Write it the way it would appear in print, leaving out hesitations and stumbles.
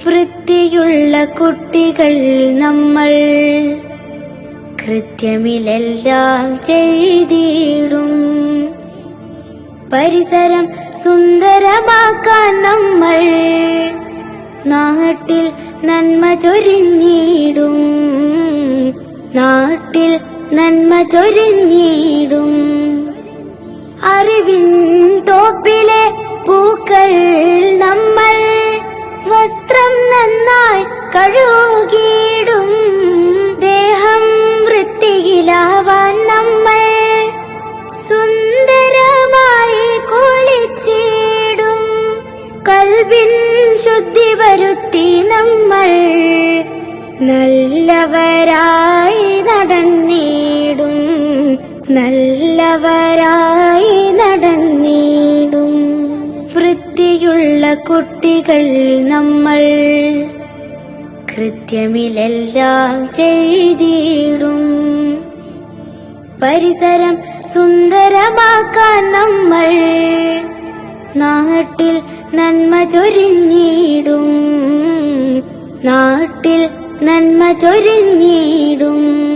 വൃത്തിയുള്ള കുട്ടികൾ നമ്മൾ കൃത്യമിലെല്ലാം ചെയ്തിടും. പരിസരം സുന്ദരമാക്കാൻ നമ്മൾ നാട്ടിൽ നന്മ ചൊരിഞ്ഞിടും. നാട്ടിൽ നന്മ ചൊരിഞ്ഞിടും. അറിവിൻ തോപ്പിലെ പൂക്കൾ നമ്മൾ വസ്ത്രം നന്നായി കഴുകിയിടും. ദേഹം വൃത്തിയിലാവാൻ നമ്മൾ സുന്ദരമായി കുളിച്ചിടും. കൽബിൻ ശുദ്ധി വരുത്തി നമ്മൾ നല്ലവരായി നടന്നിടും. നല്ലവരായി നടന്നിടും. വൃത്തിയുള്ള കുട്ടികൾ നമ്മൾ കൃത്യമിലെല്ലാം ചെയ്തിടും. പരിസരം സുന്ദരമാക്കാൻ നമ്മൾ നാട്ടിൽ നന്മ ചൊരിഞ്ഞിടും. നാട്ടിൽ നന്മ ചൊരിഞ്ഞിടും.